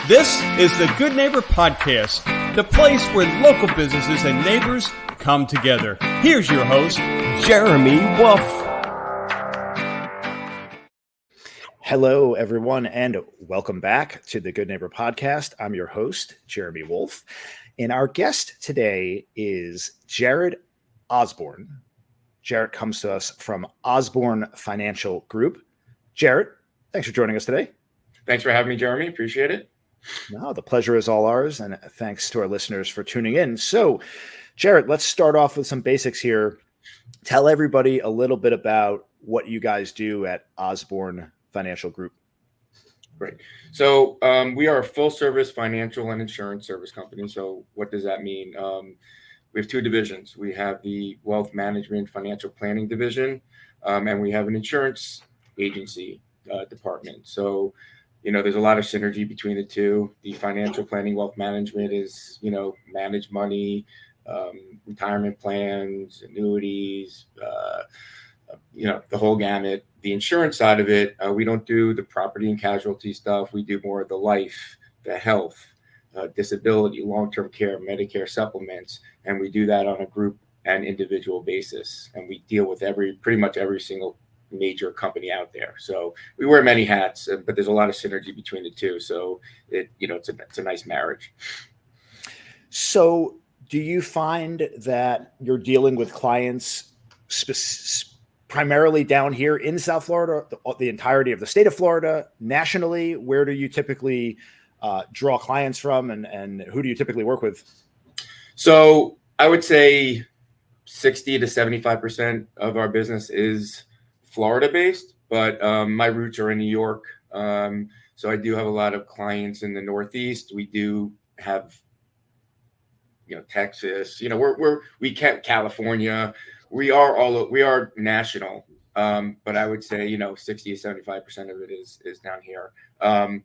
This is the Good Neighbor Podcast, the place where local businesses and neighbors come together. Here's your host, Jeremy Wolf. Hello, everyone, and welcome back to the Good Neighbor Podcast. I'm your host, Jeremy Wolf, and our guest today is Jarrett Osborn. Jarrett comes to us from Osborn Financial Group. Jarrett, thanks for joining us today. Thanks for having me, Jeremy. Appreciate it. No, the pleasure is all ours, and thanks to our listeners for tuning in. So, Jarrett, let's start off with some basics here. Tell everybody a little bit about what you guys do at Osborn Financial Group. Great. So we are a full-service financial and insurance service company. So what does that mean? We have two divisions. We have the wealth management financial planning division, and we have an insurance agency department. So there's a lot of synergy between the two. The financial planning, wealth management is, manage money, retirement plans, annuities, the whole gamut. The insurance side of it, we don't do the property and casualty stuff. We do more of the life, the health, disability, long-term care, Medicare supplements, and we do that on a group and individual basis. And we deal with pretty much every single major company out there. So we wear many hats, but there's a lot of synergy between the two. So it's a nice marriage. So do you find that you're dealing with clients primarily down here in South Florida, the entirety of the state of Florida, nationally? Where do you typically draw clients from, and who do you typically work with? So I would say 60 to 75% of our business is Florida based, but my roots are in New York. So I do have a lot of clients in the Northeast. We do have, Texas, we kept California. We are national. But I would say, 60 to 75% of it is down here. I'm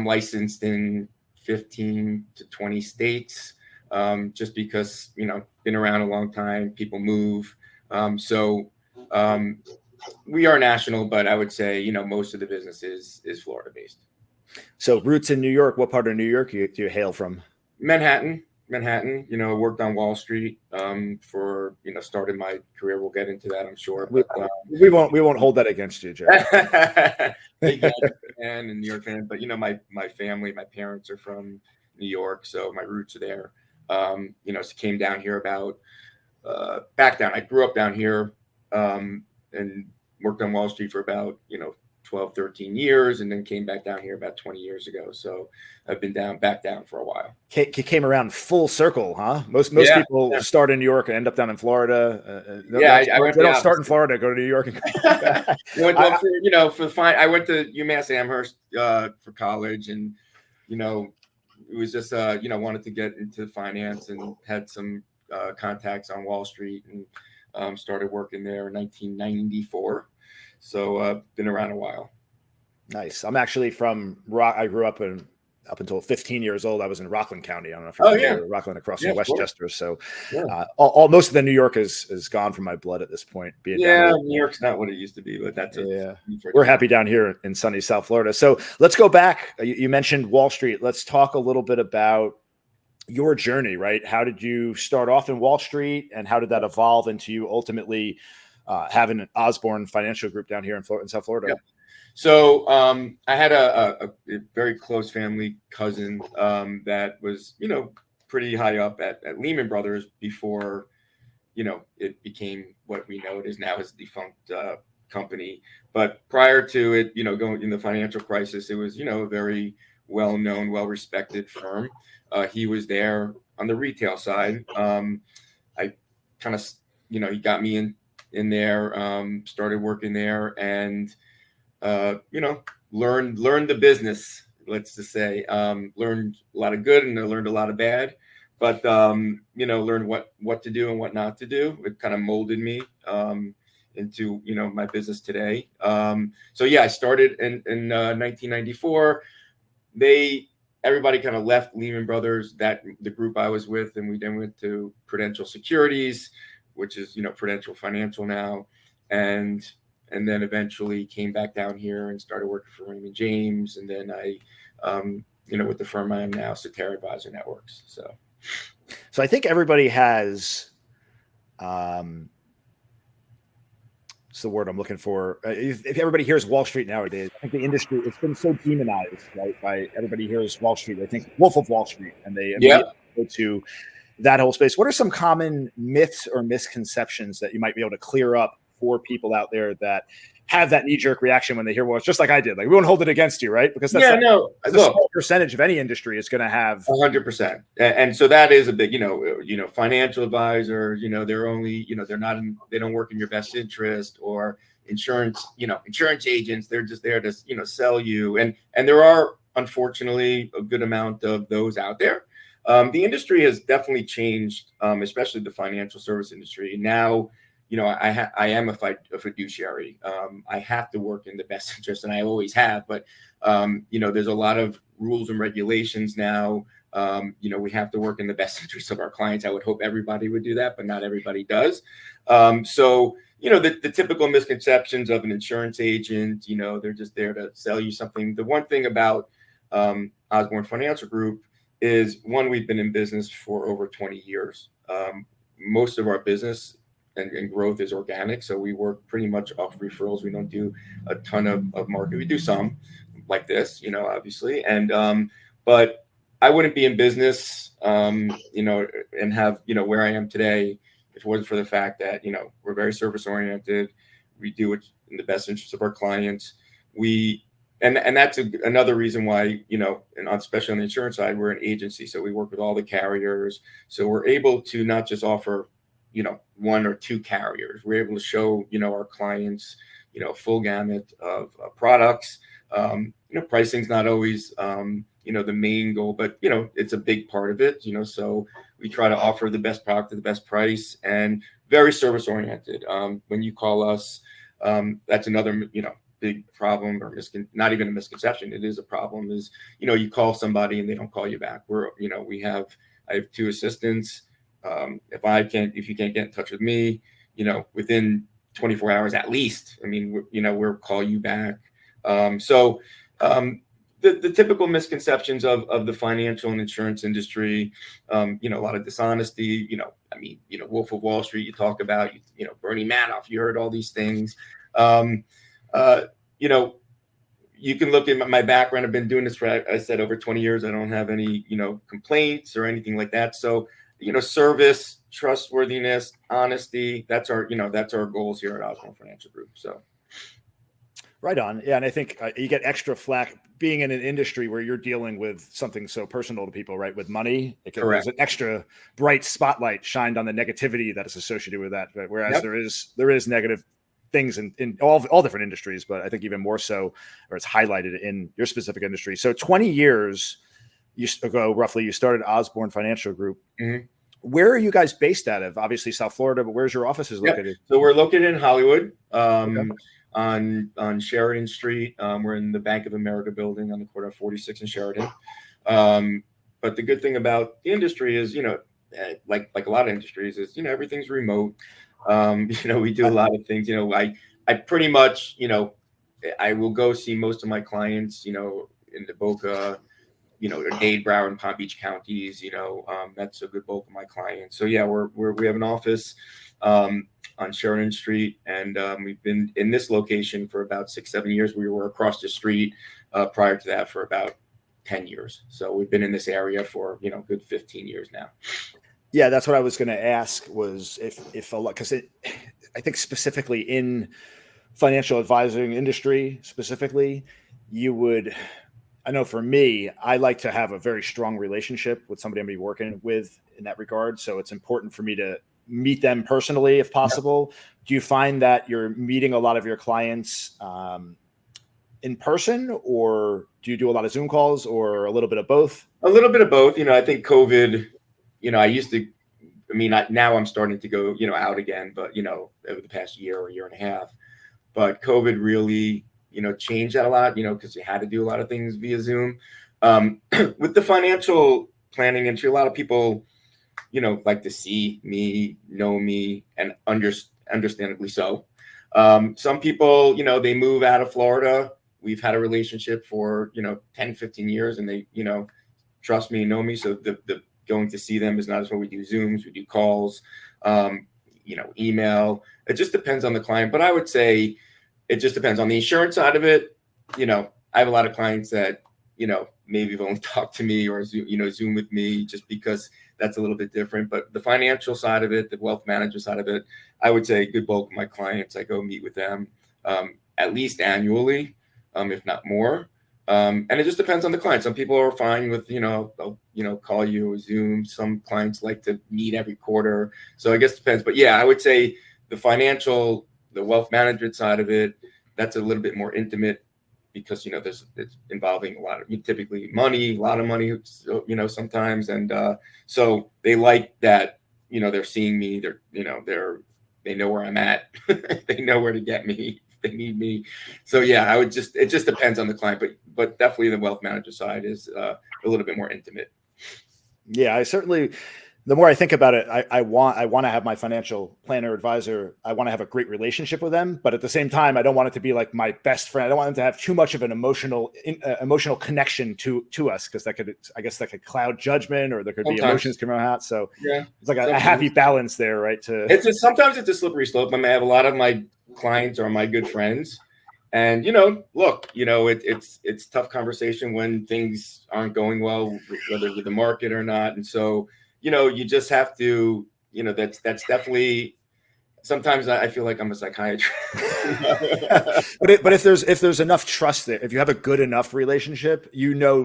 licensed in 15 to 20 states, just because, been around a long time, people move. We are national, but I would say, most of the business is Florida based. So roots in New York. What part of New York do you hail from? Manhattan, worked on Wall Street for, started my career. We'll get into that, I'm sure. But we won't hold that against you, Jerry. Big Yankee fan and New York fan, but my family, my parents are from New York, so my roots are there. Came down here I grew up down here and worked on Wall Street for about 12, 13 years, and then came back down here about 20 years ago. So I've been back down for a while. You came around full circle, huh? Most people start in New York and end up down in Florida. They don't start in Florida, go to New York. And I went to UMass Amherst for college, and it was just wanted to get into finance and had some contacts on Wall Street, and started working there in 1994. So been around a while. Nice. I'm actually from I grew up up until 15 years old. I was in Rockland County. I don't know if you're familiar with Rockland, across from Westchester. So most of the New York is gone from my blood at this point. New York's not what it used to be, but that's we're happy down here in sunny South Florida. So let's go back. You mentioned Wall Street. Let's talk a little bit about your journey, right? How did you start off in Wall Street, and how did that evolve into you ultimately having an Osborn Financial Group down here in South Florida? Yeah. So I had a very close family cousin that was, pretty high up at Lehman Brothers before, it became what we know it is now as a defunct company. But prior to it, going in the financial crisis, it was, a very well-known, well-respected firm. He was there on the retail side. I kind of, he got me in there, started working there, and learned the business, let's just say. Learned a lot of good, and I learned a lot of bad, but learned what to do and what not to do. It kind of molded me into my business today. I started in 1994. Everybody kind of left Lehman Brothers, the group I was with, and we then went to Prudential Securities, which is Prudential Financial now, and then eventually came back down here and started working for Raymond James. And then I with the firm I am now, Cetera Advisor Networks. So I think everybody has, what's the word I'm looking for? If everybody hears Wall Street nowadays, I think the industry, it's been so demonized, right? By everybody hears Wall Street, they think Wolf of Wall Street, and they immediately go to that whole space. What are some common myths or misconceptions that you might be able to clear up for people out there that have that knee-jerk reaction when they hear, well, it's just like I did. Like, we won't hold it against you, right? Because that's a small percentage of any industry is going to have 100%. And so that is a big, financial advisor, they're only, they don't work in your best interest, or insurance agents, they're just there to, sell you. And there are, unfortunately, a good amount of those out there. The industry has definitely changed, especially the financial service industry. Now, I am a fiduciary. I have to work in the best interest, and I always have. But there's a lot of rules and regulations now. We have to work in the best interest of our clients. I would hope everybody would do that, but not everybody does. So the typical misconceptions of an insurance agent, they're just there to sell you something. The one thing about Osborn Financial Group is, one, we've been in business for over 20 years. Most of our business and growth is organic. So we work pretty much off referrals. We don't do a ton of market. We do some like this, obviously. And, but I wouldn't be in business, and have, where I am today if it wasn't for the fact that, we're very service oriented. We do it in the best interest of our clients. And that's another reason why, and especially on the insurance side, we're an agency. So we work with all the carriers. So we're able to not just offer, one or two carriers. We're able to show, our clients, full gamut of products. Pricing's not always, the main goal, but, it's a big part of it, so we try to offer the best product at the best price, and very service oriented. When you call us, that's another, big problem, or not even a misconception. It is a problem, is, you call somebody and they don't call you back. I have two assistants. If you can't get in touch with me, within 24 hours at least, we'll call you back. The typical misconceptions of the financial and insurance industry, a lot of dishonesty, Wolf of Wall Street, you talk about, Bernie Madoff, you heard all these things. You can look at my background. I've been doing this for, I said, over 20 years. I don't have any, complaints or anything like that. So, service, trustworthiness, honesty, that's our goals here at Osborn Financial Group. So. Right on. Yeah. And I think you get extra flack being in an industry where you're dealing with something so personal to people, right? With money, there's an extra bright spotlight shined on the negativity that is associated with that. Whereas there is negative things in all different industries, but I think even more so, or it's highlighted in your specific industry. So 20 years ago, roughly, you started Osborn Financial Group. Mm-hmm. Where are you guys based out of? Obviously South Florida, but where's your offices located? So we're located in Hollywood, on Sheridan Street. We're in the Bank of America building on the corner of 46 and Sheridan. But the good thing about the industry is, like a lot of industries is, everything's remote. We do a lot of things. I pretty much, I will go see most of my clients, in the Boca, Dade, Broward, and Palm Beach counties. That's a good bulk of my clients. So yeah, we have an office on Sheridan Street, and we've been in this location for about 6-7 years. We were across the street prior to that for about 10 years. So we've been in this area for good 15 years now. Yeah, that's what I was going to ask, was if a lot, because I think specifically in financial advising industry specifically, I know for me, I like to have a very strong relationship with somebody I'm going to be working with in that regard. So it's important for me to meet them personally if possible. Yeah. Do you find that you're meeting a lot of your clients in person, or do you do a lot of Zoom calls, or a little bit of both? A little bit of both. I think COVID, now I'm starting to go, out again, but, over the past year or year and a half, but COVID really, changed that a lot, because you had to do a lot of things via Zoom. With the financial planning industry, a lot of people, like to see me, know me, and understandably so. Some people, they move out of Florida, we've had a relationship for, 10, 15 years, and they, trust me and know me. So the going to see them is not as well. We do Zooms, we do calls, email. It just depends on the client. But I would say it just depends on the insurance side of it. I have a lot of clients that, maybe have only talked to me or Zoom with me just because that's a little bit different. But the financial side of it, the wealth management side of it, I would say a good bulk of my clients, I go meet with them at least annually, if not more. And it just depends on the client. Some people are fine with, they'll, call you or Zoom. Some clients like to meet every quarter. So I guess it depends. But yeah, I would say the wealth management side of it, that's a little bit more intimate because, it's involving a lot of typically money, a lot of money, sometimes. And so they like that, they're seeing me, they know where I'm at. They know where to get me. They need me. So yeah, it just depends on the client, but definitely the wealth manager side is a little bit more intimate. Yeah, the more I think about it, I want to have my financial planner advisor. I want to have a great relationship with them, but at the same time, I don't want it to be like my best friend. I don't want them to have too much of an emotional connection to us, because that could cloud judgment, or there could be emotions coming out. So yeah, it's like a happy balance there, right? Sometimes it's a slippery slope. I mean, I have a lot of my clients are my good friends, and look, it's tough conversation when things aren't going well, whether with the market or not, and so. You just have to, that's definitely, sometimes I feel like I'm a psychiatrist. But if there's enough trust there, if you have a good enough relationship,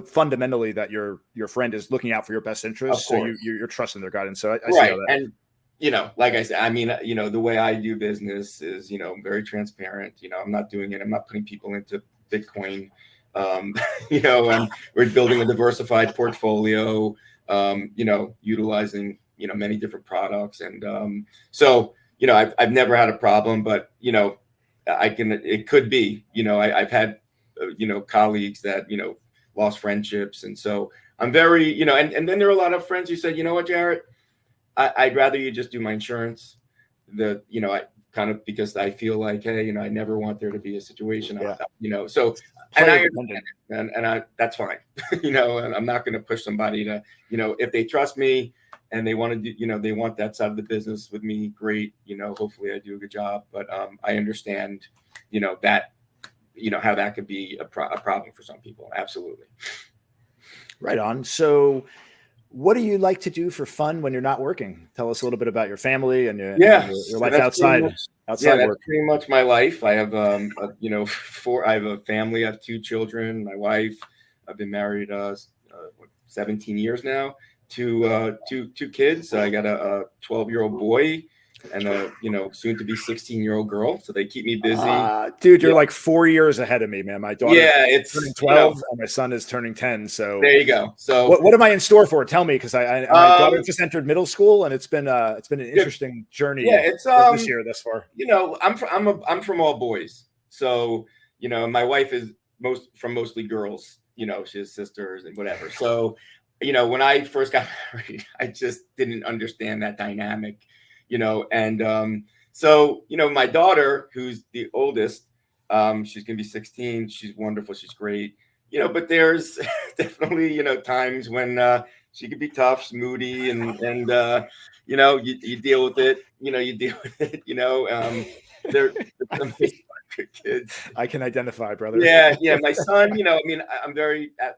fundamentally that your friend is looking out for your best interest. So you're trusting their guidance. So I see how that. And, like I said, I mean, the way I do business is, very transparent. I'm not putting people into Bitcoin. And we're building a diversified portfolio. Utilizing, many different products. And so, I've never had a problem, but, it could be, I've had, colleagues that, lost friendships. And so I'm very, and then there are a lot of friends who said, you know what, Jarrett, I'd rather you just do my insurance. I kind of, because I feel like, hey, I never want there to be a situation, so, and that's fine. And I'm not going to push somebody to, if they trust me and they want to do, they want that side of the business with me, great. Hopefully I do a good job, but I understand, that, how that could be a problem for some people. Absolutely. Right on. So what do you like to do for fun when you're not working? Tell us a little bit about your family and your life outside work. That's pretty much my life. I have, I have a family. I have 2 children, my wife. I've been married 17 years now. Two kids. I got a 12-year-old boy and a soon to be 16-year-old girl. So they keep me busy. Dude, you're like 4 years ahead of me, man. My daughter it's turning 12 and my son is turning 10. So there you go. So what am I in store for? Tell me, because my daughter just entered middle school, and it's been an interesting journey. Yeah, it's this year thus far. I'm from all boys. So my wife is mostly girls. She has sisters and whatever. So when I first got married, I just didn't understand that dynamic. And so my daughter, who's the oldest, she's gonna be 16. She's wonderful. She's great. But there's definitely times when she could be tough, she's moody, and you deal with it. You deal with it. They're good kids. I can identify, brother. Yeah. My son. I'm very. I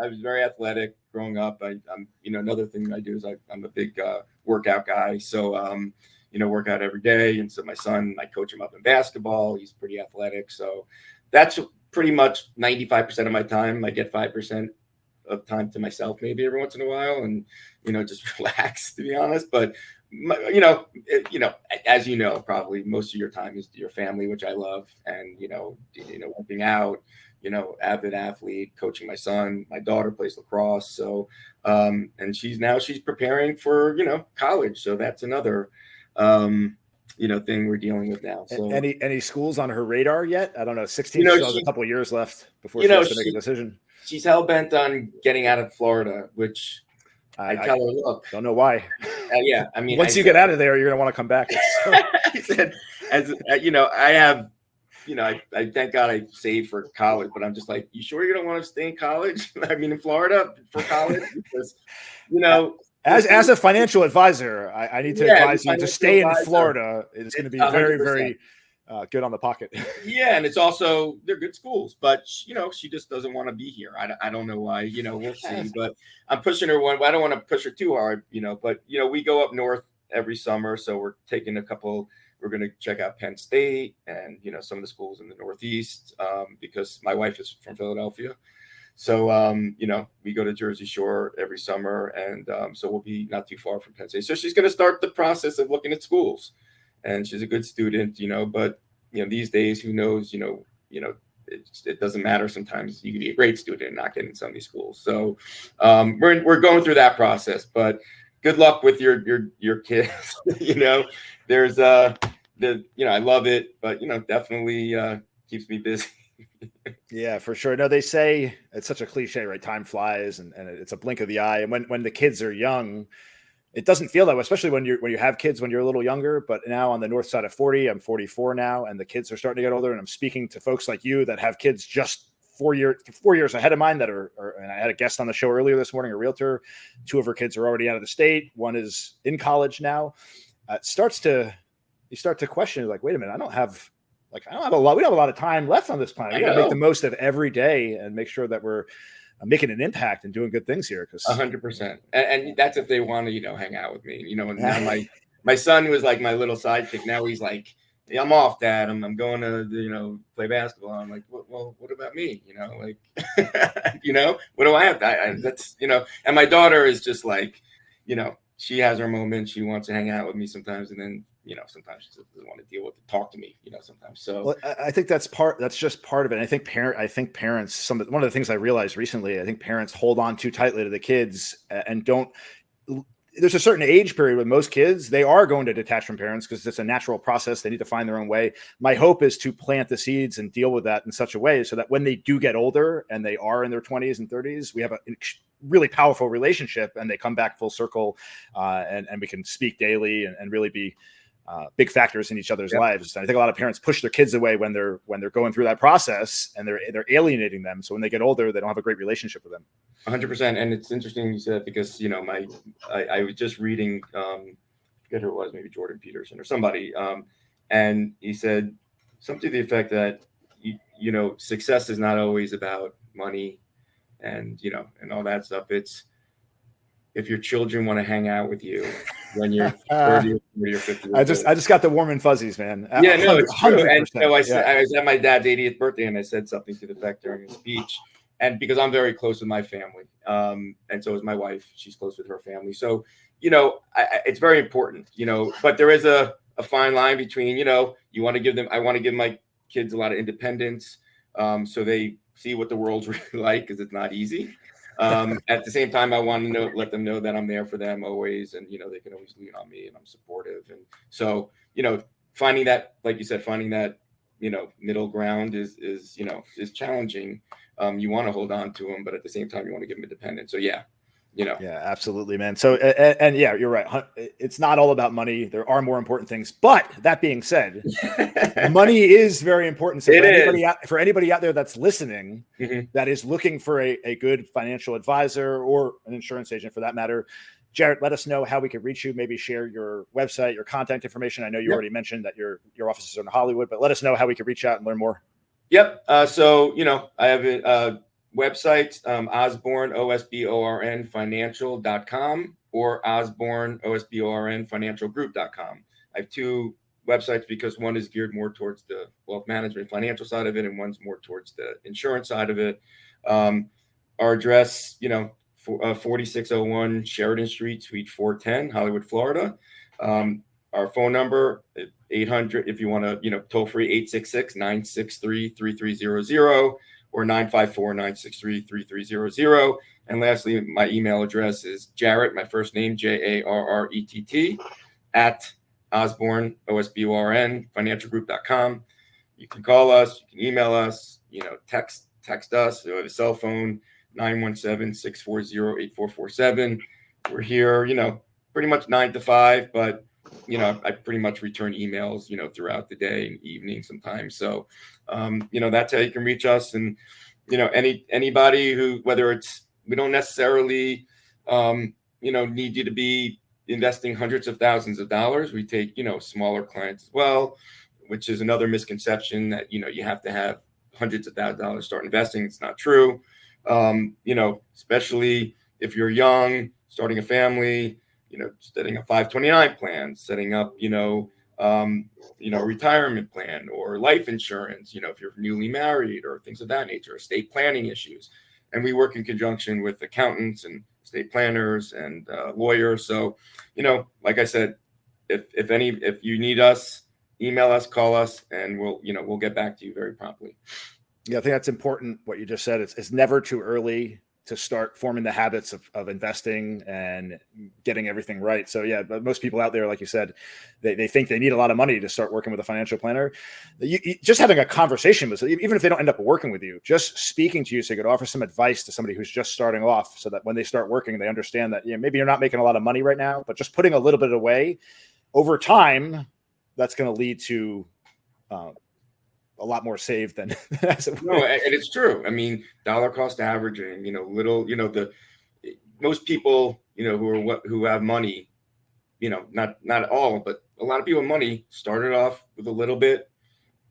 was very athletic growing up. I'm. Another thing I do is I'm a big workout guy. So work out every day. And so my son, I coach him up in basketball. He's pretty athletic. So that's pretty much 95% of my time. I get 5% of time to myself, maybe every once in a while, and just relax, to be honest. But as probably most of your time is your family, which I love, and working out, avid athlete, coaching my son. My daughter plays lacrosse, so and she's preparing for college, so that's another thing we're dealing with now. So any schools on her radar yet? I don't know. 16, she has a couple of years left before she has to make a decision. She's hell bent on getting out of Florida, which I tell her, look, don't know why. Once you get out of there, you're gonna want to come back. I said, I have I thank God I saved for college, but I'm just like, you sure you don't want to stay in college? I mean, in Florida for college? Because, as a financial advisor, I need to advise you to stay in Florida. It's going to be 100%. Very, very good on the pocket. Yeah. And it's also, they're good schools, but she just doesn't want to be here. I don't know why, we'll see, but I'm pushing her I don't want to push her too hard, but we go up north every summer. So we're taking we're going to check out Penn State and, some of the schools in the Northeast, because my wife is from Philadelphia. So, we go to Jersey Shore every summer, and so we'll be not too far from Penn State. So she's going to start the process of looking at schools, and she's a good student, but, these days, who knows, it doesn't matter. Sometimes you can be a great student and not get in some of these schools. So we're going through that process, but good luck with your kids. There's I love it, but definitely keeps me busy. Yeah, for sure. No, they say it's such a cliche, right? Time flies, and it's a blink of the eye. And when the kids are young, it doesn't feel that way, especially when you have kids when you're a little younger. But now on the north side of 40, I'm 44 now, and the kids are starting to get older. And I'm speaking to folks like you that have kids just 4 years ahead of mine that are and I had a guest on the show earlier this morning, a realtor. 2 of her kids are already out of the state. One is in college now. You start to question, like, wait a minute, I don't have a lot. We don't have a lot of time left on this planet. We got to make the most of every day and make sure that we're making an impact and doing good things here. 100%. And that's if they want to, hang out with me, and now my son was like my little sidekick. Now he's like, yeah, I'm off, Dad. I'm going to, play basketball. I'm like, well, what about me? What do I have? That's, and my daughter is just like, she has her moments. She wants to hang out with me sometimes. And then, sometimes she just doesn't want to talk to me, sometimes. So well, I think that's just part of it. And I think parents, one of the things I realized recently, I think parents hold on too tightly to the kids and there's a certain age period with most kids, they are going to detach from parents because it's a natural process. They need to find their own way. My hope is to plant the seeds and deal with that in such a way so that when they do get older and they are in their 20s and 30s, we have a really powerful relationship and they come back full circle and we can speak daily and really be big factors in each other's lives. And I think a lot of parents push their kids away when they're going through that process and they're alienating them. So when they get older, they don't have a great relationship with them. 100%. And it's interesting you said, because, I was just reading, I forget who it was, maybe Jordan Peterson or somebody. And he said something to the effect that, success is not always about money and, and all that stuff. It's if your children want to hang out with you when you're 30 or 40 or 50 years I just got the warm and fuzzies, man. Yeah, no, it's true. And I was at my dad's 80th birthday and I said something to the effect during his speech. And because I'm very close with my family, and so is my wife. She's close with her family. So, it's very important, but there is a fine line between, I want to give my kids a lot of independence, so they see what the world's really like, because it's not easy. At the same time, I want to let them know that I'm there for them always. And, they can always lean on me and I'm supportive. And so, finding that, like you said, middle ground is challenging. You want to hold on to them, but at the same time, you want to give them independence. So yeah. Yeah, absolutely, man. So, and yeah, you're right. It's not all about money. There are more important things. But that being said, money is very important. So for anybody out there that's listening, that is looking for a good financial advisor or an insurance agent for that matter, Jarrett, let us know how we can reach you. Maybe share your website, your contact information. I know you already mentioned that your offices are in Hollywood, but let us know how we can reach out and learn more. Yep. So, I have a website, Osborn, OSBORN financial.com or Osborn, OSBORN financial group.com. I have 2 websites because one is geared more towards the wealth management financial side of it, and one's more towards the insurance side of it. Our address, 4601 Sheridan Street, Suite 410, Hollywood, Florida. Our phone number, 800, if you want to, toll free, 866-963-3300 or 954-963-3300. And lastly, my email address is Jarrett, my first name, JARRETT, at Osborn, OSBORN, financialgroup.com. You can call us, you can email us, text us. We have a cell phone, 917-640-8447. We're here, pretty much 9 to 5, but I pretty much return emails, throughout the day and evening sometimes. So, that's how you can reach us. And, anybody who, whether it's, we don't necessarily, need you to be investing hundreds of thousands of dollars. We take, smaller clients as well, which is another misconception that, you have to have hundreds of thousands of dollars to start investing. It's not true. Especially if you're young, starting a family, setting a 529 plan, setting up, retirement plan or life insurance, if you're newly married or things of that nature, estate planning issues. And we work in conjunction with accountants and estate planners and lawyers. So, like I said, if you need us, email us, call us, and we'll get back to you very promptly. Yeah, I think that's important. What you just said, it's never too early to start forming the habits of investing and getting everything right. So yeah, but most people out there, like you said, they think they need a lot of money to start working with a financial planner. Just having a conversation with, even if they don't end up working with you, just speaking to you so you could offer some advice to somebody who's just starting off, so that when they start working, they understand that maybe you're not making a lot of money right now, but just putting a little bit away over time, that's going to lead to a lot more saved than no, and it's true. I mean, dollar cost averaging, most people, who have money, not all, but a lot of people with money started off with a little bit,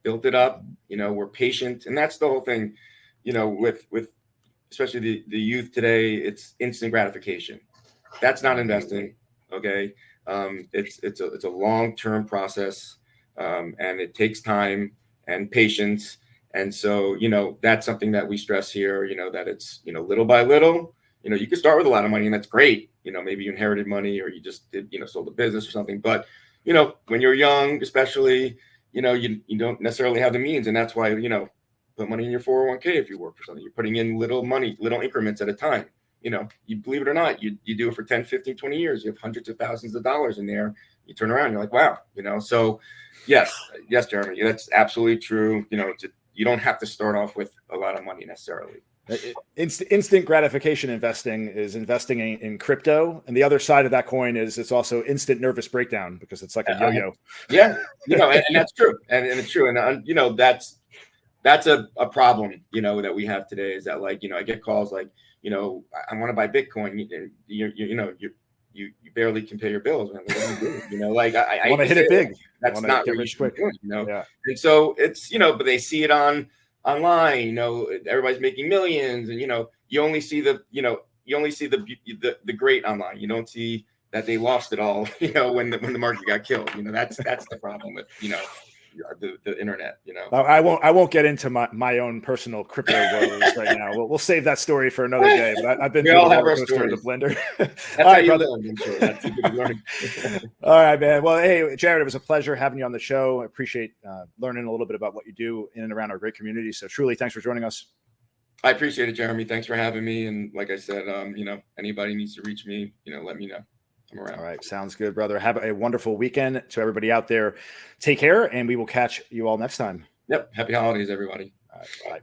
built it up, we're patient. And that's the whole thing, with especially the youth today, it's instant gratification. That's not investing. Okay. It's a long-term process, and it takes time and patience. And so, that's something that we stress here, that it's, little by little, you can start with a lot of money and that's great. Maybe you inherited money or you just did, sold a business or something. But, when you're young, especially, you don't necessarily have the means. And that's why, put money in your 401k if you work for something. You're putting in little money, little increments at a time. You believe it or not, you do it for 10, 15, 20 years. You have hundreds of thousands of dollars in there. You turn around, you're like, wow, so yes, Jeremy, that's absolutely true. You don't have to start off with a lot of money necessarily. Instant gratification investing is investing in crypto. And the other side of that coin is it's also instant nervous breakdown, because it's like a yo-yo. Yeah. And that's true. And it's true. And, that's a problem, that we have today, is that, like, I get calls like, I want to buy Bitcoin. You barely can pay your bills. Man. What are you doing? I want to hit it big. That's not what you should be doing, Yeah. And so it's, but they see it online, everybody's making millions, and, you only see the great online. You don't see that they lost it all, when the market got killed. That's the problem with, the internet. I won't get into my own personal crypto woes right now. We'll save that story for another day. But I've been we all have our stories. The blender. That's all right, brother. That's a good learning. All right, man. Well, hey, Jarrett, it was a pleasure having you on the show. I appreciate learning a little bit about what you do in and around our great community. So truly, thanks for joining us. I appreciate it, Jeremy. Thanks for having me. And like I said, anybody needs to reach me, let me know. I'm around. All right. Sounds good, brother. Have a wonderful weekend. To everybody out there, take care, and we will catch you all next time. Yep. Happy holidays, everybody. All right.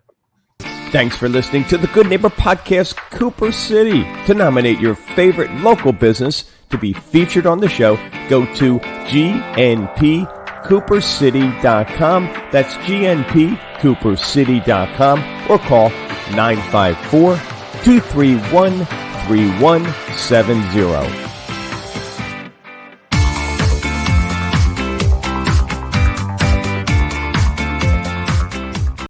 Bye. Thanks for listening to the Good Neighbor Podcast, Cooper City. To nominate your favorite local business to be featured on the show, go to gnpcoopercity.com. That's gnpcoopercity.com, or call 954-231-3170.